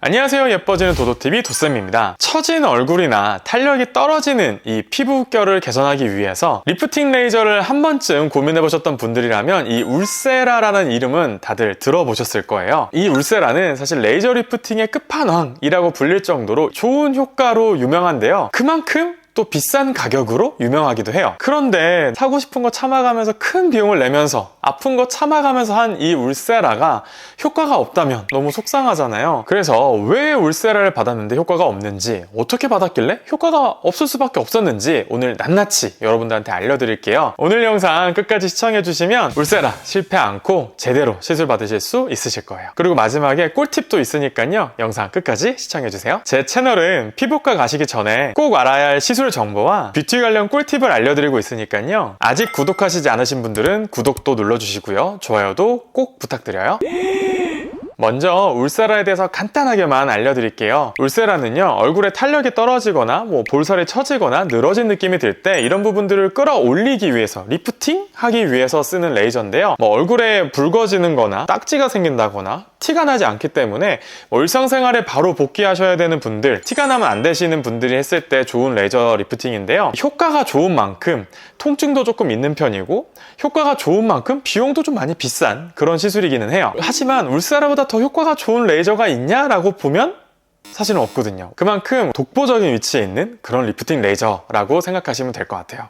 안녕하세요. 예뻐지는 도도TV 도쌤입니다. 처진 얼굴이나 탄력이 떨어지는 이 피부결을 개선하기 위해서 리프팅 레이저를 한 번쯤 고민해보셨던 분들이라면 이 울세라라는 이름은 다들 들어보셨을 거예요. 이 울세라는 사실 레이저 리프팅의 끝판왕이라고 불릴 정도로 좋은 효과로 유명한데요. 그만큼 또 비싼 가격으로 유명하기도 해요. 그런데 사고 싶은 거 참아가면서 큰 비용을 내면서 아픈 거 참아가면서 한 이 울세라가 효과가 없다면 너무 속상하잖아요. 그래서 왜 울세라를 받았는데 효과가 없는지, 어떻게 받았길래 효과가 없을 수밖에 없었는지 오늘 낱낱이 여러분들한테 알려드릴게요. 오늘 영상 끝까지 시청해주시면 울세라 실패 않고 제대로 시술 받으실 수 있으실 거예요. 그리고 마지막에 꿀팁도 있으니까요. 영상 끝까지 시청해주세요. 제 채널은 피부과 가시기 전에 꼭 알아야 할 시술 정보와 뷰티 관련 꿀팁을 알려드리고 있으니까요. 아직 구독하시지 않으신 분들은 구독도 눌러주시고요. 좋아요도 꼭 부탁드려요. 먼저 울세라에 대해서 간단하게만 알려드릴게요. 울세라는요, 얼굴에 탄력이 떨어지거나 볼살이 처지거나 늘어진 느낌이 들 때 이런 부분들을 끌어올리기 위해서, 리프팅 하기 위해서 쓰는 레이저인데요. 얼굴에 붉어지는 거나 딱지가 생긴다거나 티가 나지 않기 때문에 일상생활에 바로 복귀하셔야 되는 분들, 티가 나면 안 되시는 분들이 했을 때 좋은 레이저 리프팅인데요. 효과가 좋은 만큼 통증도 조금 있는 편이고, 효과가 좋은 만큼 비용도 좀 많이 비싼 그런 시술이기는 해요. 하지만 울세라보다 더 효과가 좋은 레이저가 있냐라고 보면 사실은 없거든요. 그만큼 독보적인 위치에 있는 그런 리프팅 레이저라고 생각하시면 될 것 같아요.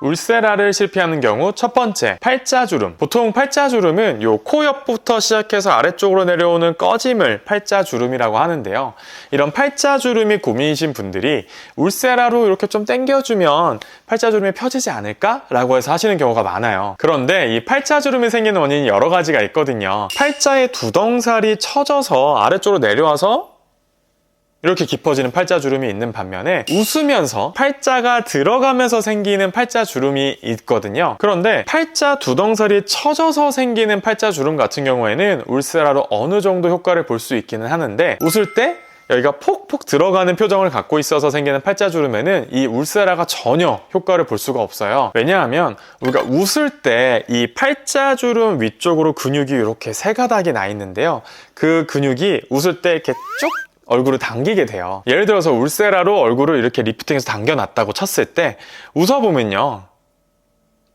울세라를 실패하는 경우 첫 번째, 팔자주름. 보통 팔자주름은 요 코 옆부터 시작해서 아래쪽으로 내려오는 꺼짐을 팔자주름이라고 하는데요. 이런 팔자주름이 고민이신 분들이 울세라로 이렇게 좀 당겨주면 팔자주름이 펴지지 않을까? 라고 해서 하시는 경우가 많아요. 그런데 이 팔자주름이 생기는 원인이 여러 가지가 있거든요. 팔자의 두덩살이 처져서 아래쪽으로 내려와서 이렇게 깊어지는 팔자주름이 있는 반면에 웃으면서 팔자가 들어가면서 생기는 팔자주름이 있거든요. 그런데 팔자 두덩살이 처져서 생기는 팔자주름 같은 경우에는 울세라로 어느 정도 효과를 볼 수 있기는 하는데, 웃을 때 여기가 폭폭 들어가는 표정을 갖고 있어서 생기는 팔자주름에는 이 울세라가 전혀 효과를 볼 수가 없어요. 왜냐하면 우리가 웃을 때 이 팔자주름 위쪽으로 근육이 이렇게 세 가닥이 나 있는데요. 그 근육이 웃을 때 이렇게 쭉 얼굴을 당기게 돼요. 예를 들어서 울세라로 얼굴을 이렇게 리프팅해서 당겨놨다고 쳤을 때 웃어보면요,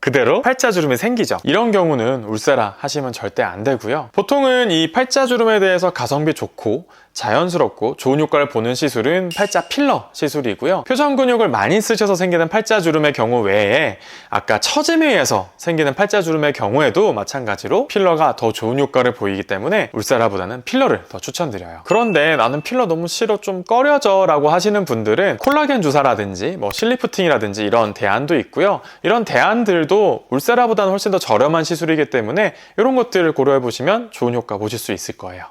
그대로 팔자주름이 생기죠. 이런 경우는 울세라 하시면 절대 안 되고요. 보통은 이 팔자주름에 대해서 가성비 좋고 자연스럽고 좋은 효과를 보는 시술은 팔자 필러 시술이고요. 표정 근육을 많이 쓰셔서 생기는 팔자주름의 경우 외에 아까 처짐에 의해서 생기는 팔자주름의 경우에도 마찬가지로 필러가 더 좋은 효과를 보이기 때문에 울세라보다는 필러를 더 추천드려요. 그런데 나는 필러 너무 싫어, 좀 꺼려져 라고 하시는 분들은 콜라겐 주사라든지 실리프팅이라든지 이런 대안도 있고요. 이런 대안들도 울세라보다는 훨씬 더 저렴한 시술이기 때문에 이런 것들을 고려해 보시면 좋은 효과 보실 수 있을 거예요.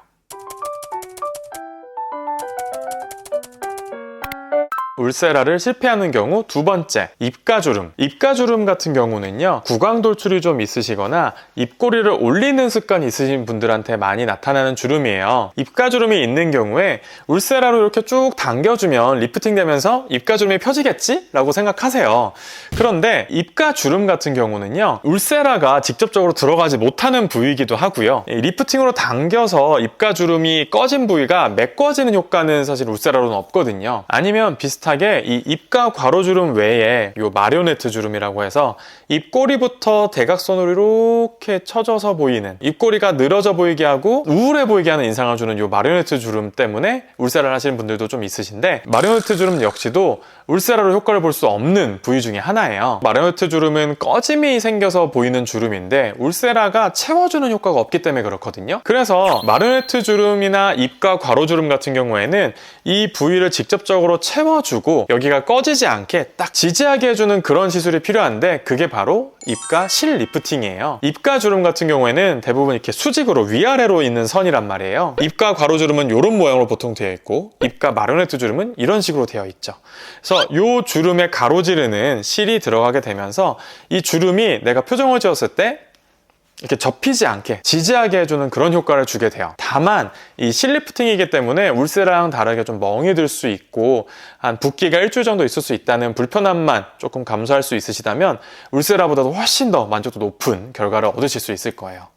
울세라를 실패하는 경우 두 번째, 입가주름. 입가주름 같은 경우는요, 구강 돌출이 좀 있으시거나 입꼬리를 올리는 습관이 있으신 분들한테 많이 나타나는 주름이에요. 입가주름이 있는 경우에 울세라로 이렇게 쭉 당겨주면 리프팅 되면서 입가주름이 펴지겠지? 라고 생각하세요. 그런데 입가주름 같은 경우는요, 울세라가 직접적으로 들어가지 못하는 부위이기도 하고요. 리프팅으로 당겨서 입가주름이 꺼진 부위가 메꿔지는 효과는 사실 울세라로는 없거든요. 아니면 비슷한 이 입가 괄호주름 외에 요 마리오네트 주름이라고 해서 입꼬리부터 대각선으로 이렇게 처져서 보이는, 입꼬리가 늘어져 보이게 하고 우울해 보이게 하는 인상을 주는 요 마리오네트 주름 때문에 울세라를 하시는 분들도 좀 있으신데, 마리오네트 주름 역시도 울세라로 효과를 볼 수 없는 부위 중에 하나예요. 마리오네트 주름은 꺼짐이 생겨서 보이는 주름인데 울세라가 채워주는 효과가 없기 때문에 그렇거든요. 그래서 마리오네트 주름이나 입가 괄호주름 같은 경우에는 이 부위를 직접적으로 채워주고 여기가 꺼지지 않게 딱 지지하게 해주는 그런 시술이 필요한데, 그게 바로 입가 실 리프팅이에요. 입가 주름 같은 경우에는 대부분 이렇게 수직으로 위아래로 있는 선이란 말이에요. 입가 괄호주름은 이런 모양으로 보통 되어 있고, 입가 마리오네트 주름은 이런 식으로 되어 있죠. 그래서 이 주름에 가로지르는 실이 들어가게 되면서 이 주름이 내가 표정을 지었을 때 이렇게 접히지 않게 지지하게 해주는 그런 효과를 주게 돼요. 다만 이 실리프팅이기 때문에 울세라랑 다르게 좀 멍이 들 수 있고 한 붓기가 일주일 정도 있을 수 있다는 불편함만 조금 감수할 수 있으시다면 울세라보다도 훨씬 더 만족도 높은 결과를 얻으실 수 있을 거예요.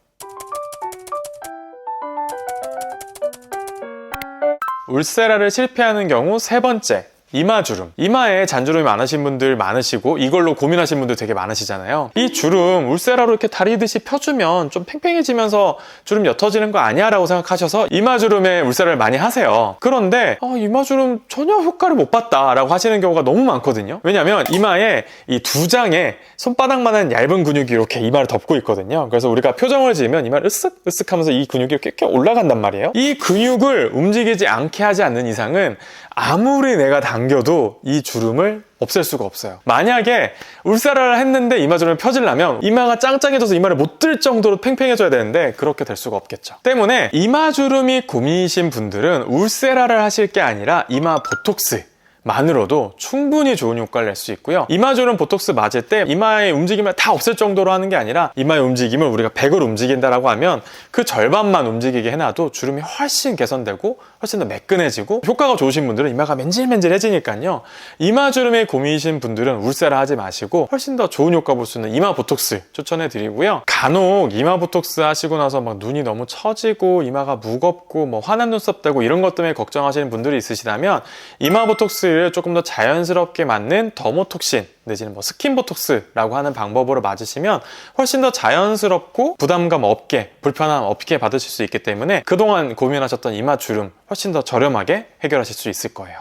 울세라를 실패하는 경우 세 번째, 이마주름. 이마에 잔주름이 많으신 분들 많으시고 이걸로 고민하신 분들 되게 많으시잖아요. 이 주름 울세라로 이렇게 다리듯이 펴주면 좀 팽팽해지면서 주름 옅어지는 거 아니야? 라고 생각하셔서 이마주름에 울세라를 많이 하세요. 그런데 이마주름 전혀 효과를 못 봤다 라고 하시는 경우가 너무 많거든요. 왜냐면 이마에 이 두 장에 손바닥만한 얇은 근육이 이렇게 이마를 덮고 있거든요. 그래서 우리가 표정을 지으면 이마를 으쓱 하면서 이 근육이 이렇게 올라간단 말이에요. 이 근육을 움직이지 않게 하지 않는 이상은 아무리 내가 당겨도 이 주름을 없앨 수가 없어요. 만약에 울세라를 했는데 이마주름을 펴지려면 이마가 짱짱해져서 이마를 못 들 정도로 팽팽해져야 되는데 그렇게 될 수가 없겠죠. 때문에 이마주름이 고민이신 분들은 울세라를 하실 게 아니라 이마 보톡스 만으로도 충분히 좋은 효과를 낼 수 있고요. 이마주름 보톡스 맞을 때 이마의 움직임을 다 없앨 정도로 하는 게 아니라 이마의 움직임을 우리가 100을 움직인다라고 하면 그 절반만 움직이게 해놔도 주름이 훨씬 개선되고 훨씬 더 매끈해지고 효과가 좋으신 분들은 이마가 맨질맨질해지니까요. 이마주름에 고민이신 분들은 울세라 하지 마시고 훨씬 더 좋은 효과 볼 수 있는 이마 보톡스 추천해 드리고요. 간혹 이마 보톡스 하시고 나서 막 눈이 너무 처지고 이마가 무겁고 뭐 환한 눈썹 되고 이런 것 때문에 걱정하시는 분들이 있으시다면 이마 보톡스 를 조금 더 자연스럽게 맞는 더모톡신 내지는 뭐 스킨보톡스라고 하는 방법으로 맞으시면 훨씬 더 자연스럽고 부담감 없게 불편함 없게 받으실 수 있기 때문에 그동안 고민하셨던 이마 주름 훨씬 더 저렴하게 해결하실 수 있을 거예요.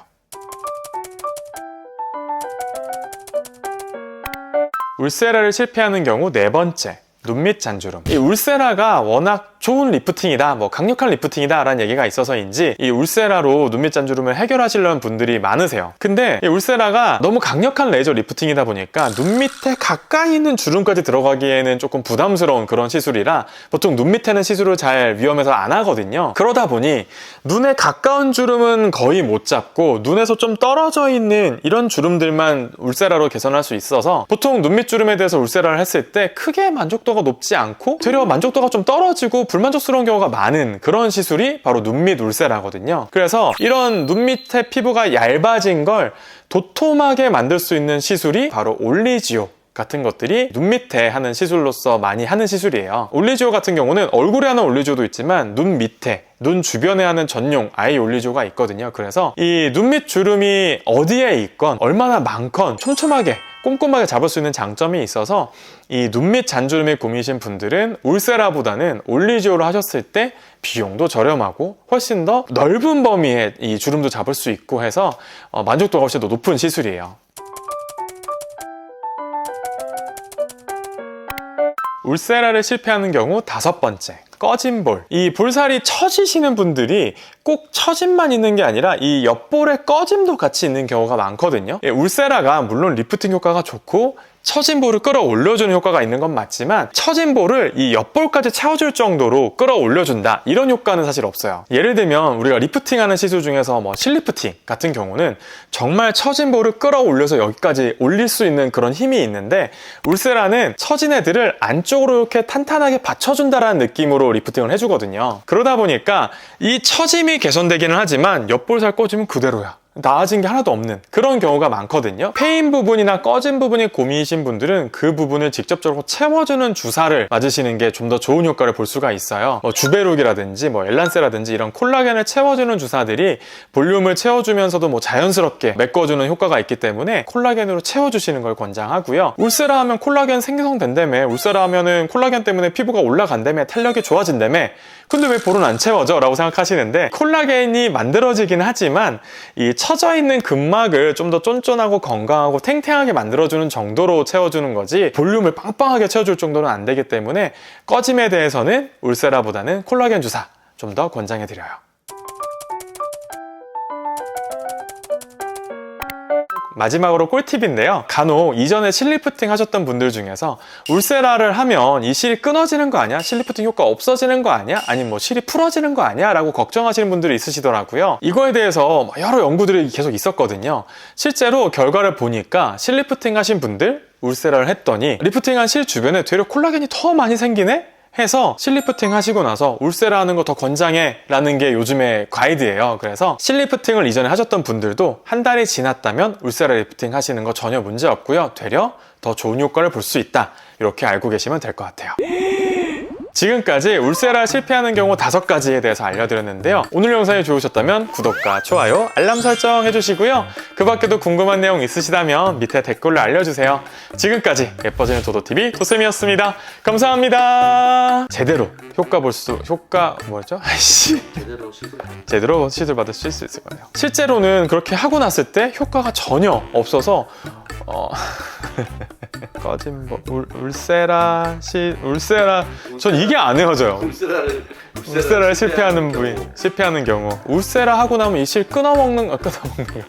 울세라를 실패하는 경우 네 번째, 눈밑 잔주름. 이 울세라가 워낙 좋은 리프팅이다, 뭐 강력한 리프팅이다 라는 얘기가 있어서인지 이 울세라로 눈밑 잔주름을 해결하시려는 분들이 많으세요. 근데 이 울세라가 너무 강력한 레이저 리프팅이다 보니까 눈 밑에 가까이 있는 주름까지 들어가기에는 조금 부담스러운 그런 시술이라 보통 눈 밑에는 시술을 잘 위험해서 안 하거든요. 그러다 보니 눈에 가까운 주름은 거의 못 잡고 눈에서 좀 떨어져 있는 이런 주름들만 울세라로 개선할 수 있어서 보통 눈밑 주름에 대해서 울세라를 했을 때 크게 만족도가 높지 않고 되려 만족도가 좀 떨어지고 불만족스러운 경우가 많은 그런 시술이 바로 눈밑 울세라거든요. 그래서 이런 눈 밑에 피부가 얇아진 걸 도톰하게 만들 수 있는 시술이 바로 올리지오 같은 것들이 눈 밑에 하는 시술로서 많이 하는 시술이에요. 올리지오 같은 경우는 얼굴에 하는 올리지오도 있지만 눈 밑에, 눈 주변에 하는 전용 아이 올리지오가 있거든요. 그래서 이 눈밑 주름이 어디에 있건 얼마나 많건 촘촘하게 꼼꼼하게 잡을 수 있는 장점이 있어서 이 눈밑 잔주름이 고민이신 분들은 울세라보다는 올리지오를 하셨을 때 비용도 저렴하고 훨씬 더 넓은 범위의 이 주름도 잡을 수 있고 해서 만족도가 훨씬 더 높은 시술이에요. 울세라를 실패하는 경우 다섯 번째, 꺼진 볼. 이 볼살이 처지시는 분들이 꼭 처짐만 있는 게 아니라 이 옆볼의 꺼짐도 같이 있는 경우가 많거든요. 울세라가 물론 리프팅 효과가 좋고 처진 볼을 끌어올려주는 효과가 있는 건 맞지만 처진 볼을 이 옆볼까지 채워줄 정도로 끌어올려준다 이런 효과는 사실 없어요. 예를 들면 우리가 리프팅하는 시술 중에서 뭐 실리프팅 같은 경우는 정말 처진 볼을 끌어올려서 여기까지 올릴 수 있는 그런 힘이 있는데 울세라는 처진 애들을 안쪽으로 이렇게 탄탄하게 받쳐준다라는 느낌으로 리프팅을 해주거든요. 그러다 보니까 이 처짐이 개선되기는 하지만 옆볼살 꺼짐은 그대로야. 나아진 게 하나도 없는 그런 경우가 많거든요. 패인 부분이나 꺼진 부분이 고민이신 분들은 그 부분을 직접적으로 채워주는 주사를 맞으시는 게 좀 더 좋은 효과를 볼 수가 있어요. 뭐 주베룩이라든지 뭐 엘란세라든지 이런 콜라겐을 채워주는 주사들이 볼륨을 채워주면서도 뭐 자연스럽게 메꿔주는 효과가 있기 때문에 콜라겐으로 채워주시는 걸 권장하고요. 울세라 하면 콜라겐 생성된다며, 울세라 하면은 콜라겐 때문에 피부가 올라간다며, 탄력이 좋아진다며, 근데 왜 볼은 안 채워져? 라고 생각하시는데 콜라겐이 만들어지긴 하지만 이 처져 있는 근막을 좀 더 쫀쫀하고 건강하고 탱탱하게 만들어주는 정도로 채워주는 거지 볼륨을 빵빵하게 채워줄 정도는 안 되기 때문에 꺼짐에 대해서는 울세라보다는 콜라겐 주사 좀 더 권장해드려요. 마지막으로 꿀팁인데요. 간혹 이전에 실리프팅 하셨던 분들 중에서 울세라를 하면 이 실이 끊어지는 거 아니야? 실리프팅 효과 없어지는 거 아니야? 아니면 뭐 실이 풀어지는 거 아니야? 라고 걱정하시는 분들이 있으시더라고요. 이거에 대해서 여러 연구들이 계속 있었거든요. 실제로 결과를 보니까 실리프팅 하신 분들 울세라를 했더니 리프팅한 실 주변에 되려 콜라겐이 더 많이 생기네? 해서 실리프팅 하시고 나서 울세라 하는 거 더 권장해 라는 게 요즘의 가이드예요. 그래서 실리프팅을 이전에 하셨던 분들도 한 달이 지났다면 울세라 리프팅 하시는 거 전혀 문제 없고요. 되려 더 좋은 효과를 볼 수 있다. 이렇게 알고 계시면 될 것 같아요. 지금까지 울세라 실패하는 경우 5가지에 대해서 알려드렸는데요. 오늘 영상이 좋으셨다면 구독과 좋아요, 알람 설정 해주시고요. 그 밖에도 궁금한 내용 있으시다면 밑에 댓글로 알려주세요. 지금까지 예뻐지는 도도TV 도쌤이었습니다. 감사합니다. 제대로 뭐였죠? 아이씨. 제대로 시술 받을 수 있을 거예요. 실제로는 그렇게 하고 났을 때 효과가 전혀 없어서 꺼진 울세라 전 이게 안 헤어져요. 울세라를 실패하는 경우 울세라 하고 나면 이 실 끊어먹는